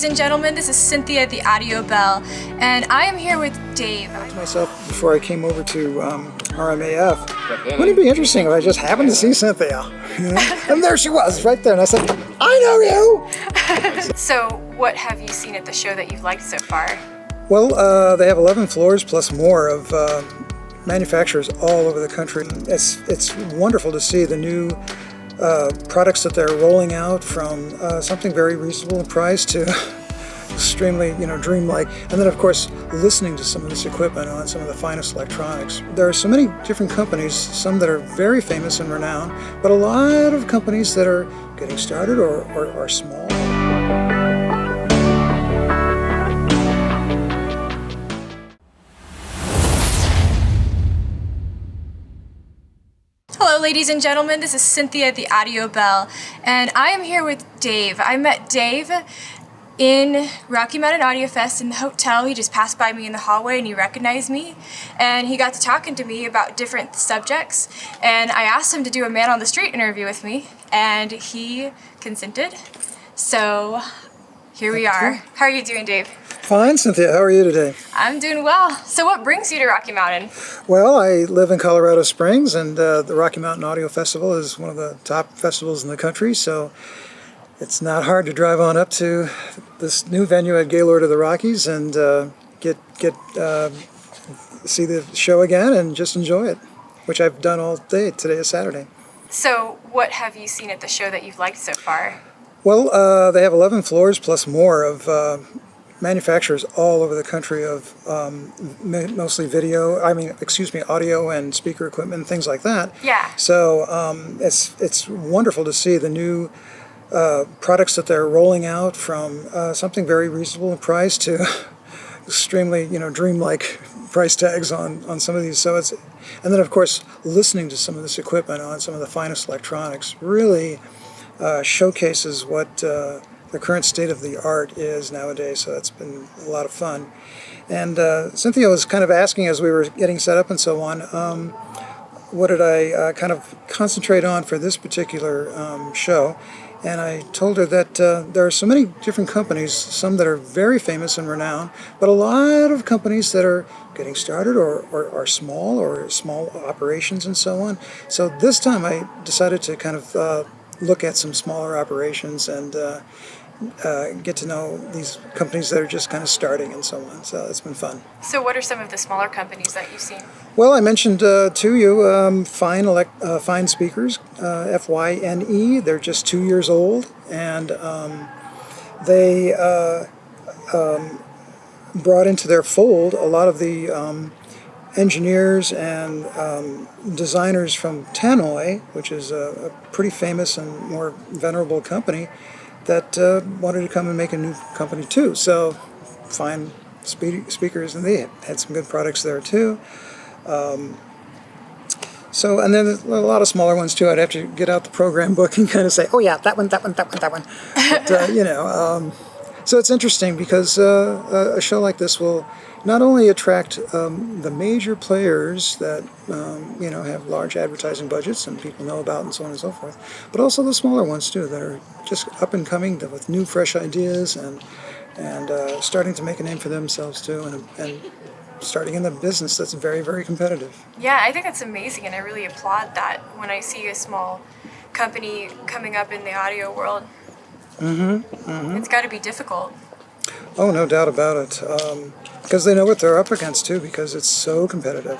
ladies and gentlemen, this is Cynthia the Audio Bell, and I am here with Dave. I thought to myself before I came over to RMAF, wouldn't it be interesting if I just happened to see Cynthia? You know? And there she was, right there, and I said, I know you! So, what have you seen at the show that you've liked so far? Well, they have 11 floors plus more of manufacturers all over the country. It's wonderful to see the new products that they're rolling out, from something very reasonable in price to extremely, dreamlike. And then, of course, listening to some of this equipment on some of the finest electronics. There are so many different companies, some that are very famous and renowned, but a lot of companies that are getting started or are small. Hello ladies and gentlemen, this is Cynthia the Audio Bell, and I am here with Dave. I met Dave in Rocky Mountain Audio Fest in the hotel. He just passed by me in the hallway and he recognized me, and he got to talking to me about different subjects, and I asked him to do a man on the street interview with me, and he consented. So here we are. How are you doing, Dave? Fine, Cynthia. How are you today? I'm doing well. So what brings you to Rocky Mountain? Well, I live in Colorado Springs, and the Rocky Mountain Audio Festival is one of the top festivals in the country, so it's not hard to drive on up to this new venue at Gaylord of the Rockies and see the show again and just enjoy it, which I've done all day. Today is Saturday. So what have you seen at the show that you've liked so far? Well, they have 11 floors plus more of manufacturers all over the country of mostly audio and speaker equipment and things like that. Yeah. So it's wonderful to see the new products that they're rolling out, from something very reasonable in price to extremely, dreamlike price tags on some of these. So and then of course listening to some of this equipment on some of the finest electronics really showcases what the current state of the art is nowadays. So it's been a lot of fun. And Cynthia was kind of asking, as we were getting set up and so on, what did I kind of concentrate on for this particular show. And I told her that there are so many different companies, some that are very famous and renowned, but a lot of companies that are getting started or are small operations and so on. So this time I decided to kind of look at some smaller operations and get to know these companies that are just kind of starting and so on. So it's been fun. So what are some of the smaller companies that you've seen? Well, I mentioned to you Fine Speakers, FYNE. They're just 2 years old, and they brought into their fold a lot of the engineers and designers from Tannoy, which is a pretty famous and more venerable company, that wanted to come and make a new company too. So Fine Speakers, and they had some good products there too. And then there's a lot of smaller ones too. I'd have to get out the program book and kind of say, oh yeah, that one. But, so it's interesting because a show like this will not only attract the major players that have large advertising budgets and people know about and so on and so forth, but also the smaller ones too that are just up and coming with new, fresh ideas and starting to make a name for themselves too, and starting in the business that's very, very competitive. Yeah, I think that's amazing, and I really applaud that when I see a small company coming up in the audio world. It's got to be difficult. Oh, no doubt about it. Because they know what they're up against too, because it's so competitive.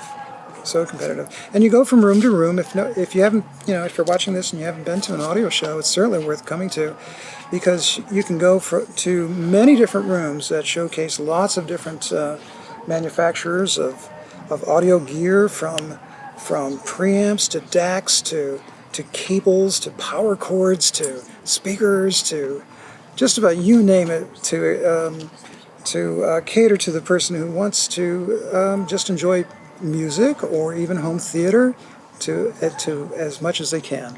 And you go from room to room. If you haven't, if you're watching this and you haven't been to an audio show, it's certainly worth coming to, because you can go to many different rooms that showcase lots of different manufacturers of audio gear, from preamps to DACs to cables to power cords to speakers to just about you name it, to cater to the person who wants to just enjoy music or even home theater to as much as they can.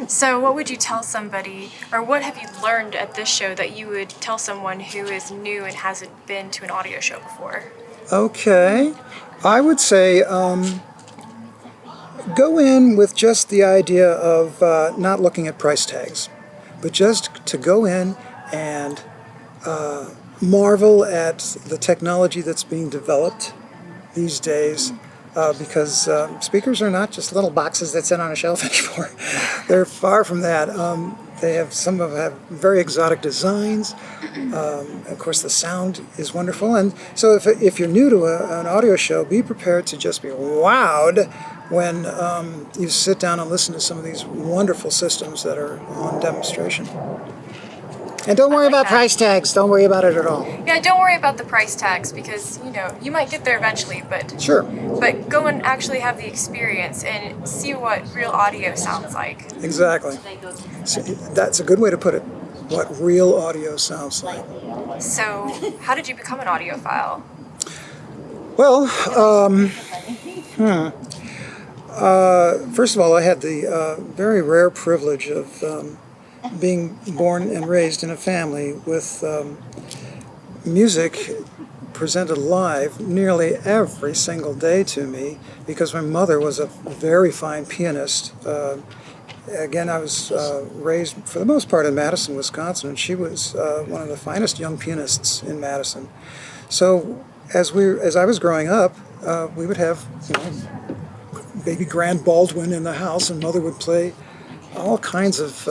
So what would you tell somebody, or what have you learned at this show that you would tell someone who is new and hasn't been to an audio show before? Okay, I would say go in with just the idea of not looking at price tags, but just to go in and marvel at the technology that's being developed these days, because speakers are not just little boxes that sit on a shelf anymore. They're far from that. Some of them have very exotic designs. Of course, the sound is wonderful, and so if you're new to an audio show, be prepared to just be wowed when you sit down and listen to some of these wonderful systems that are on demonstration. And don't worry about price tags. Don't worry about it at all. Yeah, don't worry about the price tags because, you know, you might get there eventually, but Sure. But go and actually have the experience and see what real audio sounds like. Exactly. So that's a good way to put it. What real audio sounds like. So, how did you become an audiophile? Well, first of all, I had the very rare privilege of being born and raised in a family with music presented live nearly every single day to me because my mother was a very fine pianist. Again, I was raised for the most part in Madison, Wisconsin, and she was one of the finest young pianists in Madison. So as I was growing up, we would have, you know, baby Grand Baldwin in the house, and Mother would play all kinds of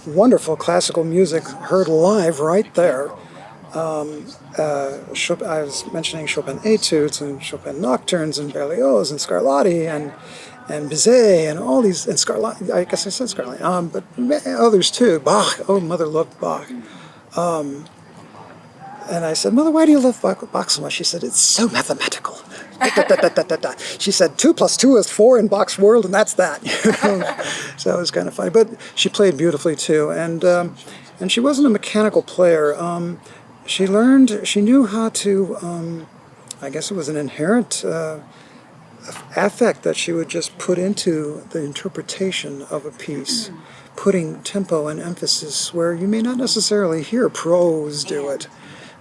wonderful classical music heard live right there. I was mentioning Chopin Etudes and Chopin Nocturnes and Berlioz and Scarlatti and Bizet and all these, and Scarlatti, I guess I said Scarlatti, but others too. Bach, oh, Mother loved Bach. And I said, Mother, why do you love Bach so much? She said, it's so mathematical. She said 2 + 2 is 4 in Bach's world, and that's that. So it was kind of funny. But she played beautifully too, and she wasn't a mechanical player. She knew how to. I guess it was an inherent affect that she would just put into the interpretation of a piece, putting tempo and emphasis where you may not necessarily hear pros do it,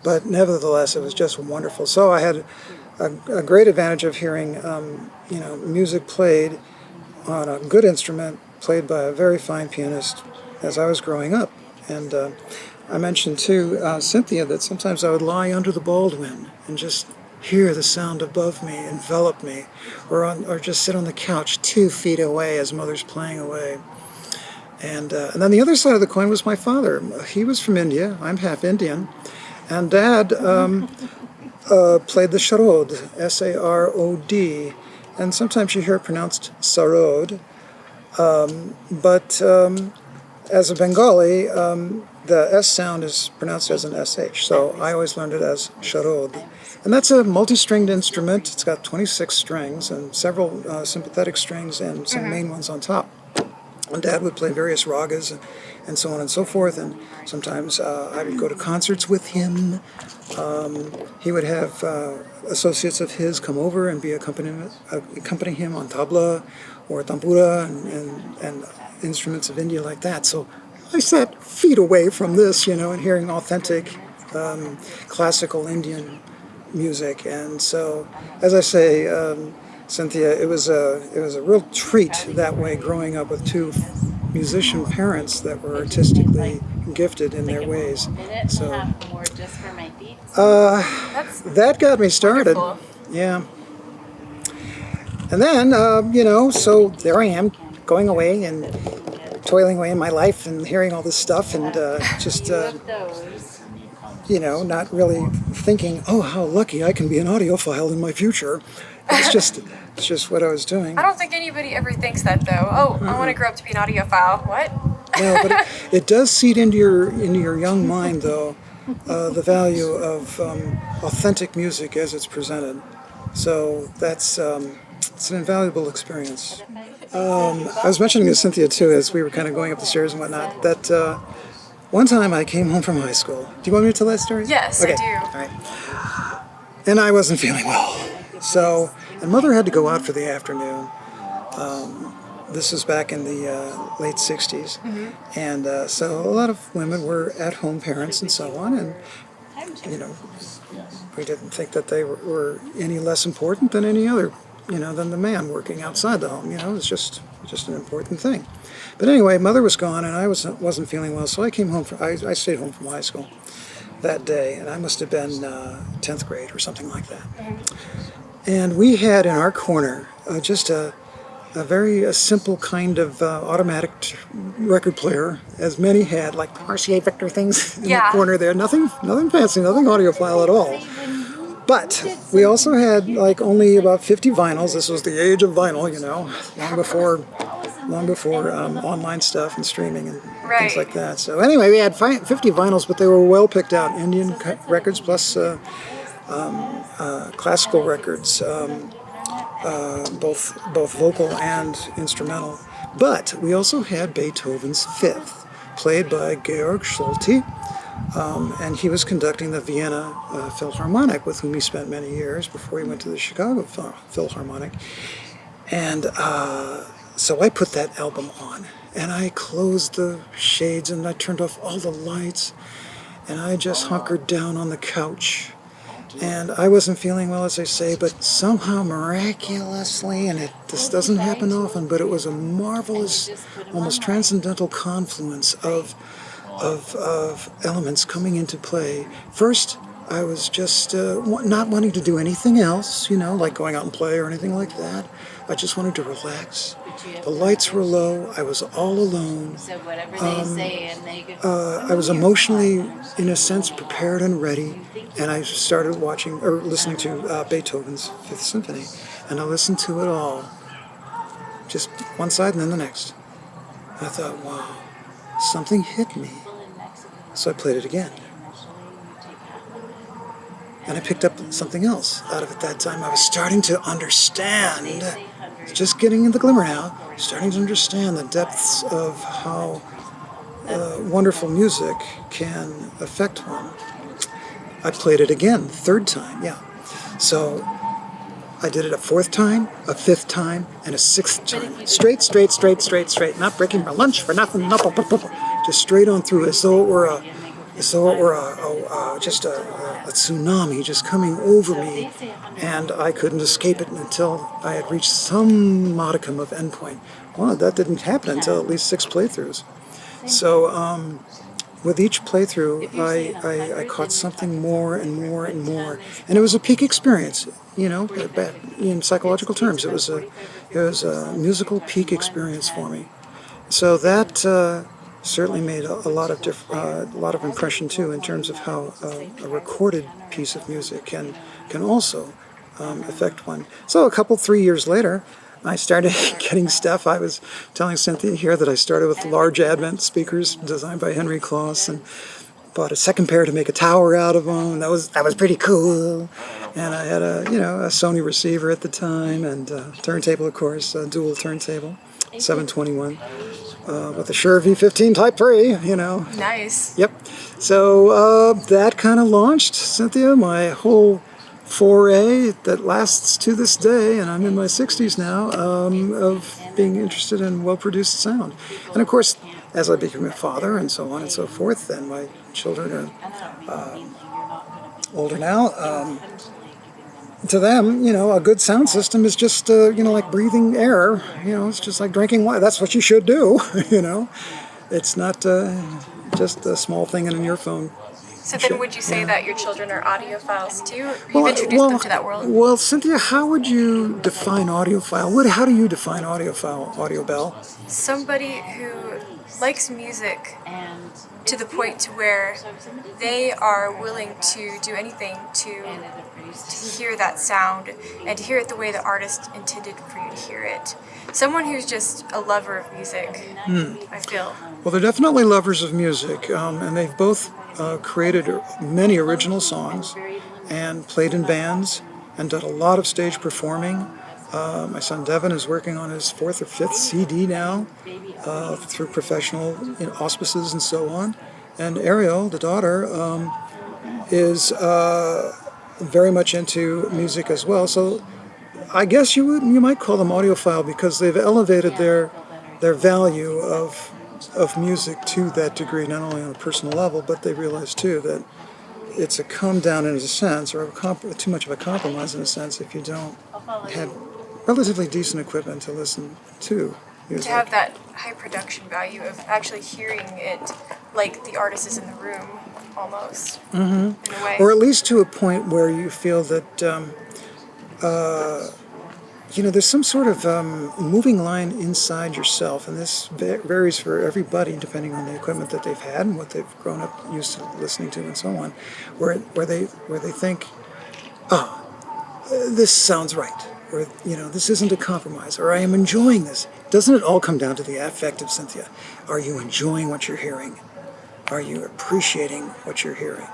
but nevertheless, it was just wonderful. So I had a great advantage of hearing, music played on a good instrument, played by a very fine pianist as I was growing up. And I mentioned to Cynthia that sometimes I would lie under the Baldwin and just hear the sound above me, envelop me, or just sit on the couch 2 feet away as Mother's playing away. And then the other side of the coin was my father. He was from India. I'm half Indian. And Dad played the sarod, S-A-R-O-D, and sometimes you hear it pronounced sarod, but as a Bengali, the S sound is pronounced as an SH, so I always learned it as sarod. And that's a multi-stringed instrument. It's got 26 strings and several sympathetic strings and some main ones on top. And Dad would play various ragas and so on and so forth, and sometimes I would go to concerts with him. He would have associates of his come over and be accompanying him on tabla or tambura and instruments of India like that. So I sat feet away from this, and hearing authentic classical Indian music. And so, as I say, Cynthia, it was a real treat that way, growing up with 2 musician parents that were artistically gifted in their ways. So that got me started. Wonderful. Yeah. And then, so there I am, going away and toiling away in my life and hearing all this stuff and just, not really thinking, oh, how lucky I can be an audiophile in my future. It's just what I was doing. I don't think anybody ever thinks that though. Oh, I want to grow up to be an audiophile. What? No, but it does seed into your young mind, though, the value of authentic music as it's presented. So that's it's an invaluable experience. I was mentioning to Cynthia too, as we were kind of going up the stairs and whatnot, that one time I came home from high school. Do you want me to tell that story? Yes, okay. I do. All right. And I wasn't feeling well. So, and Mother had to go out for the afternoon. This was back in the late 60s. And so a lot of women were at-home parents and so on. And, we didn't think that they were any less important than any other, than the man working outside the home. It was just an important thing. But anyway, Mother was gone and I wasn't feeling well. So I came home, I stayed home from high school. that day, and I must have been 10th grade or something like that. And we had in our corner just a very simple kind of automatic record player, as many had, like RCA Victor things in the corner there. Nothing fancy, nothing audiophile at all. But we also had like only about 50 vinyls. This was the age of vinyl, you know, long before online stuff and streaming and things like that. So anyway, we had 50 vinyls, but they were well picked out. Indian records plus classical records, both vocal and instrumental. But we also had Beethoven's Fifth, played by Georg Solti, and he was conducting the Vienna Philharmonic, with whom he spent many years before he went to the Chicago Philharmonic. And so I put that album on, and I closed the shades, and I turned off all the lights, and I just hunkered down on the couch. And I wasn't feeling well, as I say, but somehow miraculously, and this doesn't happen often, but it was a marvelous, almost transcendental confluence of elements coming into play. First, I was just not wanting to do anything else, you know, like going out and play or anything like that. I just wanted to relax. The lights were low. I was all alone. I was emotionally, in a sense, prepared and ready. And I started listening to Beethoven's Fifth Symphony. And I listened to it all. Just one side and then the next. I thought, wow, something hit me. So I played it again. And I picked up something else out of it that time. I was starting to understand, just getting in the glimmer now, starting to understand the depths of how wonderful music can affect one. I played it again, third time, yeah. So I did it a fourth time, a fifth time, and a sixth time. Straight. Not breaking my lunch for nothing. Just straight on through, as though it were just a tsunami just coming over me, and I couldn't escape it until I had reached some modicum of endpoint. Well, that didn't happen until at least 6 playthroughs. So with each playthrough, I caught something more and more and more, and it was a peak experience. You know, in psychological terms, it was a musical peak experience for me. So that certainly made a lot of impression too, in terms of how a recorded piece of music can also affect one. So 3 years later, I started getting stuff. I was telling Cynthia here that I started with large Advent speakers designed by Henry Kloss, and bought a second pair to make a tower out of them. That was pretty cool. And I had a Sony receiver at the time, and turntable, of course, a dual turntable, 721, with a Shure V15 Type 3. You know. Nice. Yep. So that kind of launched, Cynthia, my whole foray that lasts to this day, and I'm in my 60s now, of being interested in well-produced sound. And of course, as I became a father and so on and so forth, and my children are older now, to them, a good sound system is just, like breathing air. It's just like drinking water. That's what you should do, It's not just a small thing in an earphone. So then would you say that your children are audiophiles too? You've introduced them to that world? Well, Cynthia, how would you define audiophile? How do you define audiophile, Audiobell? Somebody who likes music to the point to where they are willing to do anything to hear that sound and to hear it the way the artist intended for you to hear it. Someone who's just a lover of music, I feel. Well, they're definitely lovers of music, and they've both created many original songs and played in bands and done a lot of stage performing. My son Devin is working on his 4th or 5th CD now through professional auspices and so on. And Ariel, the daughter, is very much into music as well. So I guess you might call them audiophile because they've elevated their value of music to that degree, not only on a personal level, but they realize too that it's a come down in a sense, or too much of a compromise in a sense, if you don't have relatively decent equipment to listen to music. To have that high production value of actually hearing it like the artist is in the room. almost, in a way. Or at least to a point where you feel that there's some sort of moving line inside yourself, and this varies for everybody depending on the equipment that they've had and what they've grown up used to listening to and so on, where they think, this sounds right, or this isn't a compromise, or I am enjoying this. Doesn't it all come down to the affective, Cynthia? Are you enjoying what you're hearing? Are you appreciating what you're hearing?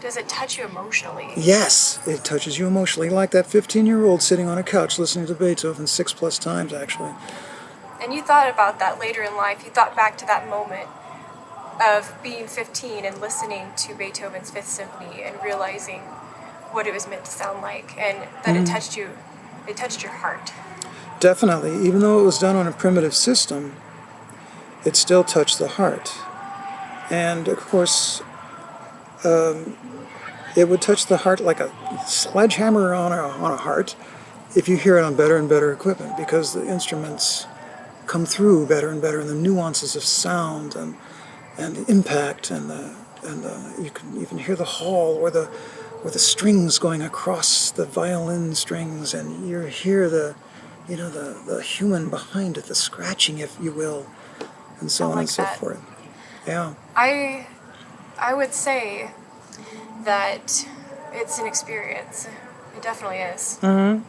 Does it touch you emotionally? Yes, it touches you emotionally, like that 15-year-old sitting on a couch listening to Beethoven 6+ times, actually. And you thought about that later in life. You thought back to that moment of being 15 and listening to Beethoven's Fifth Symphony and realizing what it was meant to sound like, and that it touched you. It touched your heart. Definitely. Even though it was done on a primitive system, it still touched the heart. And, of course, it would touch the heart like a sledgehammer on a heart if you hear it on better and better equipment, because the instruments come through better and better, and the nuances of sound and the impact and you can even hear the hall or the strings going across the violin strings, and you hear the human behind it, the scratching, if you will, and so on and so forth. Yeah. I would say that it's an experience. It definitely is. And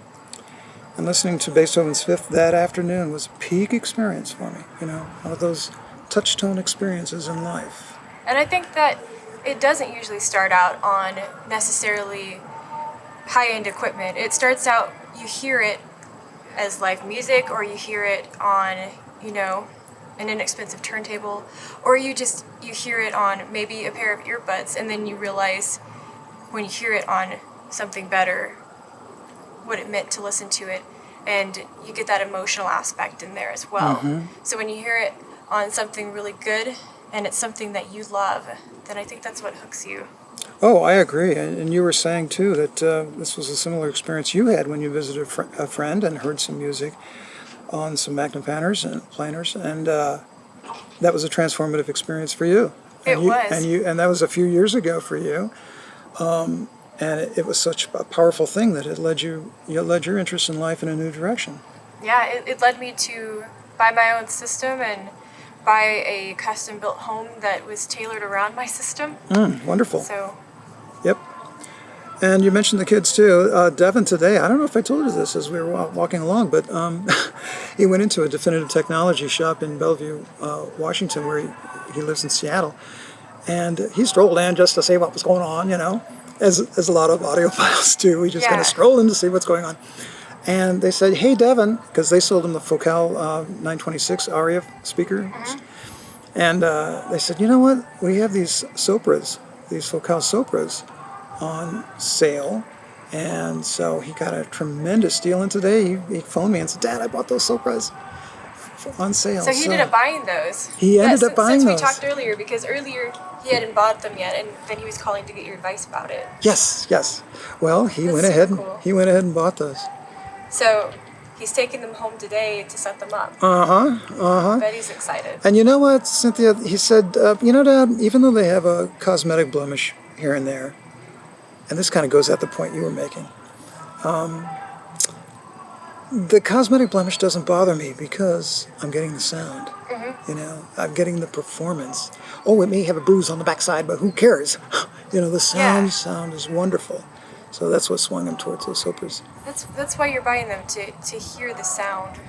listening to Beethoven's Fifth that afternoon was a peak experience for me. One of those touchstone experiences in life. And I think that it doesn't usually start out on necessarily high-end equipment. It starts out, you hear it as live music, or you hear it on, an inexpensive turntable, or you hear it on maybe a pair of earbuds, and then you realize when you hear it on something better what it meant to listen to it, and you get that emotional aspect in there as well. So when you hear it on something really good and it's something that you love, then I think that's what hooks you. Oh, I agree. And you were saying too that this was a similar experience you had when you visited a friend and heard some music on some magnepanners and planers, and that was a transformative experience for you. It was. And that was a few years ago for you. And it was such a powerful thing that it led your interest in life in a new direction. Yeah, it led me to buy my own system and buy a custom-built home that was tailored around my system. Wonderful. So. Yep. And you mentioned the kids too. Devin today, I don't know if I told you this as we were walking along, but he went into a definitive technology shop in Bellevue, Washington, where he lives in Seattle. And he strolled in just to see what was going on, as a lot of audiophiles do. We just kind of stroll in to see what's going on. And they said, "Hey, Devin," because they sold him the Focal 926 Aria speaker. And they said, "You know what? We have these Sopras, these Focal Sopras on sale." And so he got a tremendous deal. And today he phoned me and said, "Dad, I bought those Sopras on sale." So he ended up buying those. He ended up buying those. Since we talked earlier, because earlier he hadn't bought them yet, and then he was calling to get your advice about it. Yes. Well, he went ahead and bought those. So he's taking them home today to set them up. I bet he's excited. And you know what, Cynthia? He said, Dad, even though they have a cosmetic blemish here and there, and this kind of goes at the point you were making, the cosmetic blemish doesn't bother me because I'm getting the sound. I'm getting the performance. Oh, it may have a bruise on the backside, but who cares? The sound is wonderful. So that's what swung him towards those Sopras. That's why you're buying them, to hear the sound.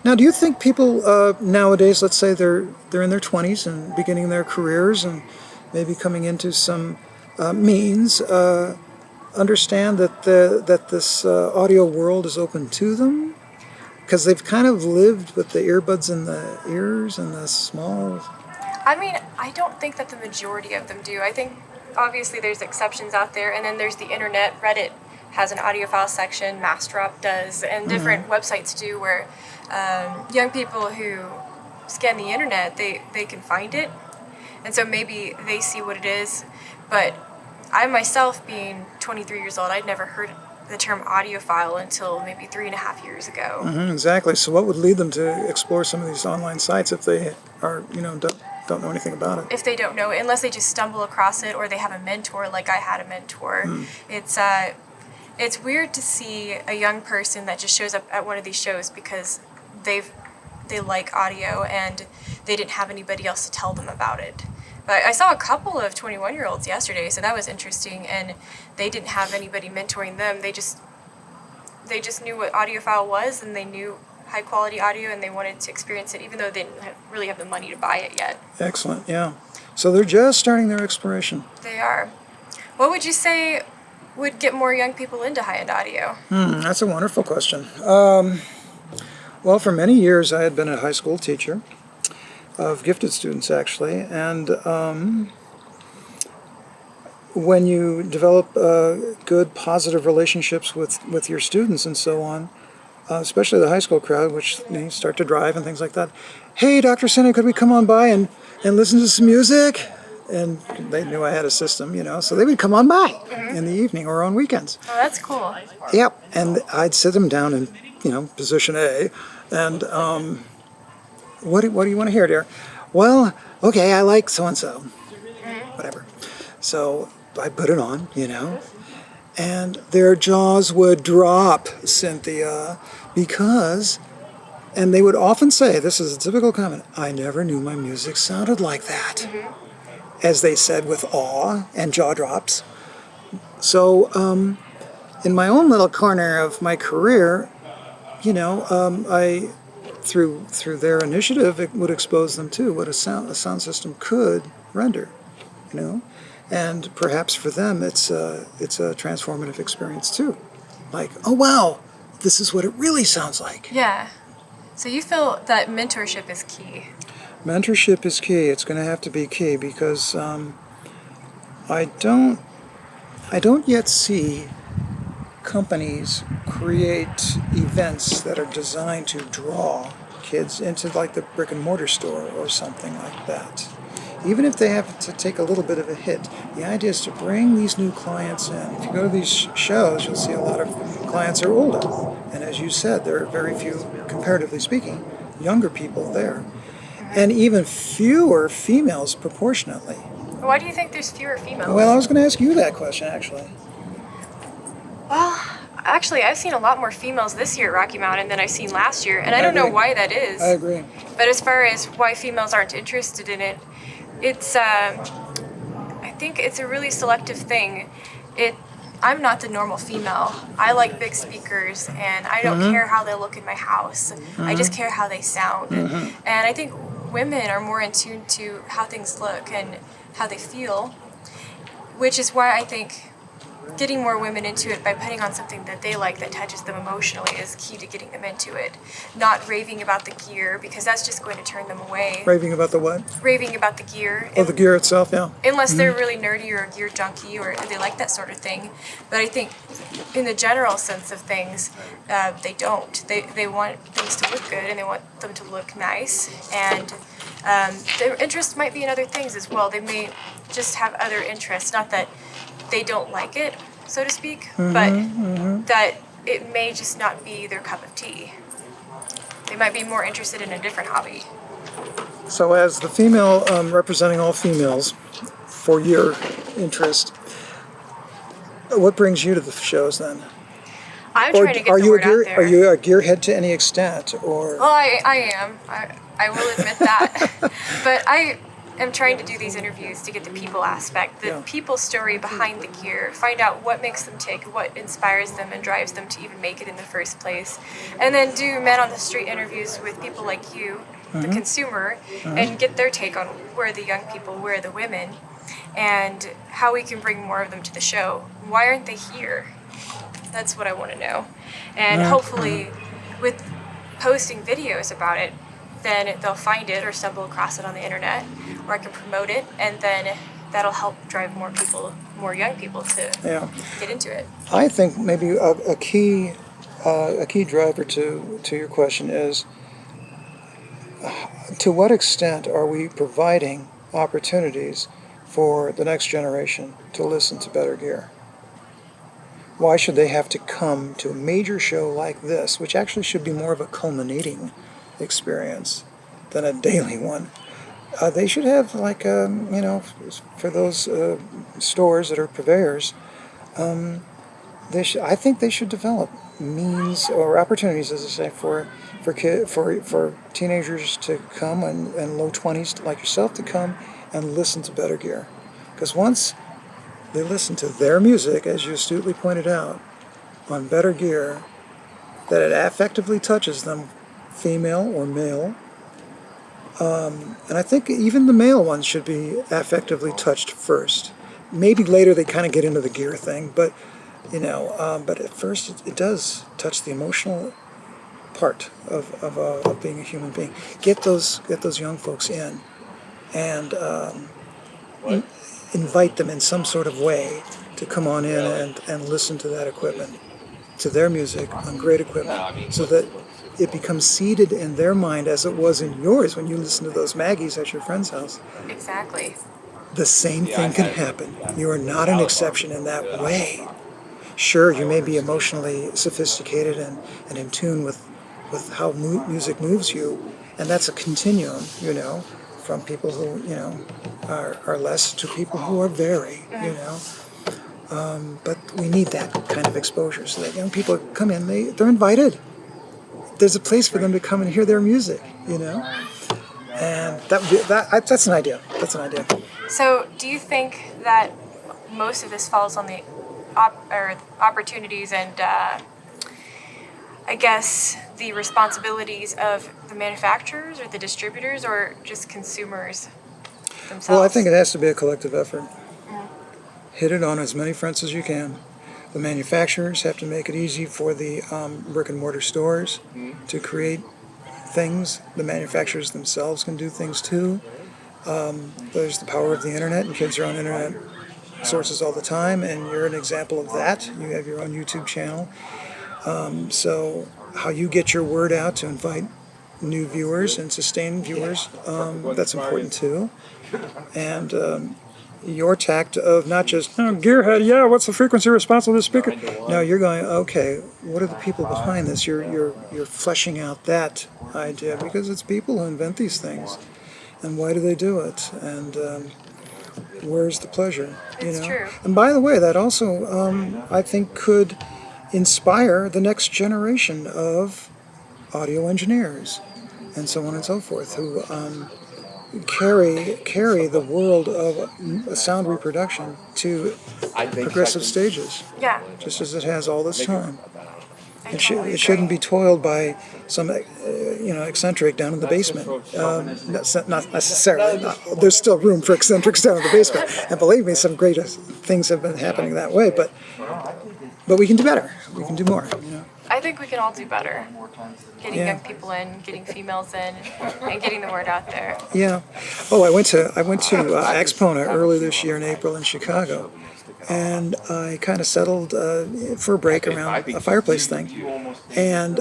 Now, do you think people nowadays, let's say they're in their 20s and beginning their careers and maybe coming into some means, understand that this audio world is open to them? Because they've kind of lived with the earbuds in the ears and the small... I mean, I don't think that the majority of them do. I think obviously there's exceptions out there, and then there's the internet. Reddit has an audiophile section, Mastodon does, and different websites do, where young people who scan the internet, they can find it, and so maybe they see what it is. But I myself, being 23 years old, I'd never heard the term audiophile until maybe 3.5 years ago. Exactly. So what would lead them to explore some of these online sites if they are, don't know anything about it. If they don't know it, unless they just stumble across it or they have a mentor, like I had a mentor. It's weird to see a young person that just shows up at one of these shows because they like audio and they didn't have anybody else to tell them about it. But I saw a couple of 21-year-olds yesterday, so that was interesting, and they didn't have anybody mentoring them. They just knew what audiophile was, and they knew high quality audio, and they wanted to experience it even though they didn't really have the money to buy it yet. Excellent, yeah. So they're just starting their exploration. They are. What would you say would get more young people into high-end audio? That's a wonderful question. Well, for many years I had been a high school teacher of gifted students, actually, and when you develop good, positive relationships with your students and so on, especially the high school crowd, which you start to drive and things like that. Hey, Dr. Senna, could we come on by and listen to some music? And they knew I had a system, so they would come on by in the evening or on weekends. Oh, that's cool. Yep, and I'd sit them down in, position A, and what do you want to hear, dear? Well, okay, I like so-and-so, whatever. So I put it on, and their jaws would drop, Cynthia, because, and they would often say, this is a typical comment, I never knew my music sounded like that, as they said with awe and jaw drops. So in my own little corner of my career, I, through their initiative, it would expose them to what a sound system could render, and perhaps for them it's a transformative experience too. Like, oh wow, this is what it really sounds like. Yeah. So you feel that mentorship is key. Mentorship is key. It's going to have to be key because I don't yet see companies create events that are designed to draw kids into like the brick and mortar store or something like that. Even if they have to take a little bit of a hit, the idea is to bring these new clients in. If you go to these shows, you'll see a lot of clients are older. And as you said, there are very few, comparatively speaking, younger people there. And even fewer females proportionately. Why do you think there's fewer females? Well, I was going to ask you that question, actually. Well, actually, I've seen a lot more females this year at Rocky Mountain than I've seen last year, and I don't know why that is. I agree. But as far as why females aren't interested in it, it's, I think it's a really selective thing. I'm not the normal female. I like big speakers, and I don't care how they look in my house. I just care how they sound. And I think women are more in tune to how things look and how they feel, which is why I think getting more women into it by putting on something that they like that touches them emotionally is key to getting them into it. Not raving about the gear, because that's just going to turn them away. Raving about the what? Raving about the gear. Oh, the gear itself, yeah. Unless they're really nerdy or a gear junkie or they like that sort of thing. But I think in the general sense of things, they don't. They want things to look good and they want them to look nice. And their interest might be in other things as well. They may just have other interests. Not that they don't like it, so to speak, but that it may just not be their cup of tea. They might be more interested in a different hobby. So as the female representing all females for your interest, what brings you to the shows then? I'm trying to get the word out there. Are you a gearhead to any extent? Or? Well, I am. I will admit that. But I am trying to do these interviews to get the people aspect, the people story behind the gear, find out what makes them tick, what inspires them and drives them to even make it in the first place, and then do men on the street interviews with people like you, the consumer, and get their take on where are the young people, where are the women, and how we can bring more of them to the show. Why aren't they here? That's what I want to know. And hopefully with posting videos about it, then they'll find it or stumble across it on the internet, or I can promote it, and then that'll help drive more people, more young people to get into it. I think maybe a key driver to your question is to what extent are we providing opportunities for the next generation to listen to better gear? Why should they have to come to a major show like this, which actually should be more of a culminating experience than a daily one, They should have like for those stores that are purveyors. I think they should develop means or opportunities, as I say, for teenagers to come and low 20s like yourself to come and listen to Better Gear, because once they listen to their music, as you astutely pointed out, on Better Gear, that it affectively touches them, female or male. And I think even the male ones should be affectively touched first. Maybe later they kind of get into the gear thing, but but at first it does touch the emotional part of being a human being. Get those young folks in and invite them in some sort of way to come on in and listen to that equipment, to their music on great equipment, so that it becomes seated in their mind as it was in yours when you listened to those Maggies at your friend's house. Exactly. The same thing can happen. You are not an exception in that way. Sure, you may be emotionally sophisticated and in tune with how music moves you, and that's a continuum, from people who, are less to people who are very. But we need that kind of exposure so that young people come in, they're invited. There's a place for them to come and hear their music. And that's an idea. That's an idea. So, do you think that most of this falls on the opportunities and I guess the responsibilities of the manufacturers or the distributors or just consumers themselves? Well, I think it has to be a collective effort. Hit it on as many fronts as you can. The manufacturers have to make it easy for the brick and mortar stores to create things. The manufacturers themselves can do things too. There's the power of the internet, and kids are on internet sources all the time, and you're an example of that. You have your own YouTube channel. So how you get your word out to invite new viewers and sustain viewers, that's important too. And your tact of not just, gearhead, yeah, what's the frequency response of this speaker? No, you're going, okay, what are the people behind this? You're fleshing out that idea, because it's people who invent these things. And why do they do it? And where's the pleasure? It's true. And by the way, that also, I think, could inspire the next generation of audio engineers and so on and so forth, who carry the world of sound reproduction to progressive stages, just as it has all this time. It shouldn't be toiled by some eccentric down in the basement. Not necessarily. There's still room for eccentrics down in the basement, and believe me, some great things have been happening that way. But we can do better. We can do more. I think we can all do better. Getting young people in, getting females in, and getting the word out there. Yeah. Oh, I went to Axpona early this year in April in Chicago, and I kind of settled for a break around a fireplace thing, and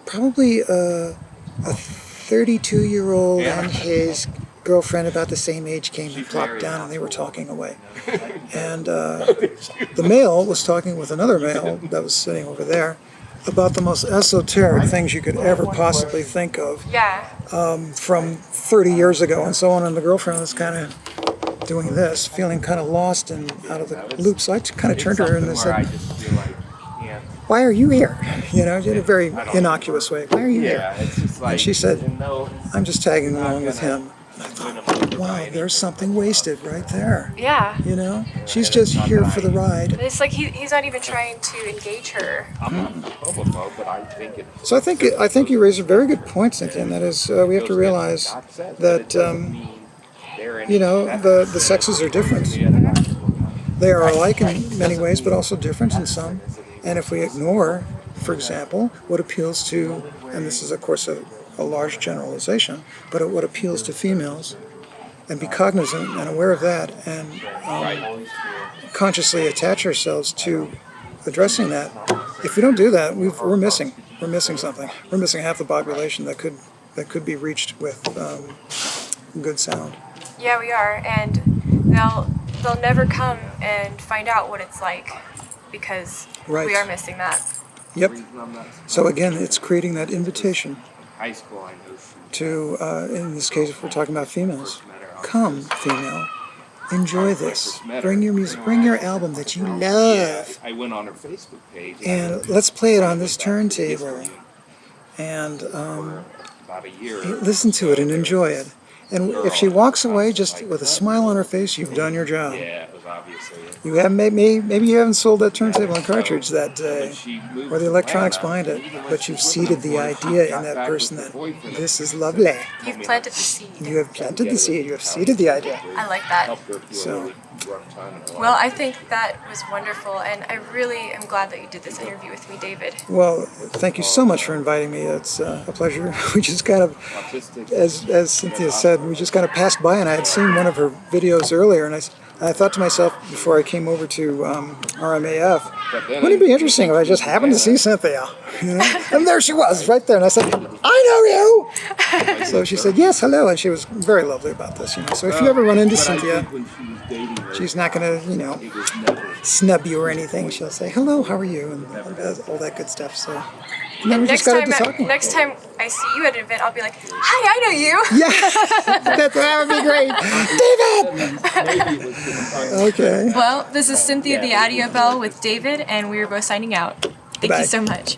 probably a 32-year-old and his girlfriend about the same age came and plopped down, and they were talking away. And the male was talking with another male that was sitting over there about the most esoteric things you could ever possibly think of from 30 years ago and so on. And the girlfriend was kind of doing this, feeling kind of lost and out of the loop. So I kind of turned to her and I said, "Why are you here?" In a very innocuous way. "Why are you here?" And she said, "I'm just tagging along with him." I thought, wow, there's something wasted right there. Yeah. She's just here for the ride. It's like he's not even trying to engage her. So I think you raise a very good point, Cynthia, and that is we have to realize that the sexes are different. They are alike in many ways, but also different in some. And if we ignore, for example, what appeals to, and this is of course a large generalization, but what appeals to females, and be cognizant and aware of that, and consciously attach ourselves to addressing that. If we don't do that, we're missing something. We're missing half the population that could be reached with good sound. Yeah, we are, and they'll never come and find out what it's like because we are missing that. Yep. So again, it's creating that invitation high school, I know she to, in this case, if we're talking about females, come, female, enjoy this. Bring your music, bring your album that you love, I went on her Facebook page and let's play it on this turntable, and about a year. listen to it and enjoy it. And if she walks away just with a smile on her face, you've done your job. Yeah, it was obviously it. You have maybe you haven't sold that turntable and cartridge that day, or the electronics behind it, but you've seeded the idea in that person that this is lovely. You've planted the seed. You have planted the seed. You have seeded the idea. I like that. So, Well, I think that was wonderful, and I really am glad that you did this interview with me, David. well, thank you so much for inviting me. It's a pleasure. We just kind of, as Cynthia said, we just kind of passed by, and I had seen one of her videos earlier, and I thought to myself before I came over to RMAF, wouldn't it be interesting if I just happened to see Cynthia? You know? And there she was, right there, and I said, I know you! So she said, yes, hello, and she was very lovely about this. You know? So if you ever run into Cynthia, she's not going to, you know, snub you or anything. She'll say, hello, how are you? And all that good stuff. So, and then we just got into talking. Next time I see you at an event, I'll be like, hi, I know you. Yeah, that would be great. David! Okay. Well, this is Cynthia the Audio Bell with David, and we are both signing out. Thank Bye. you so much.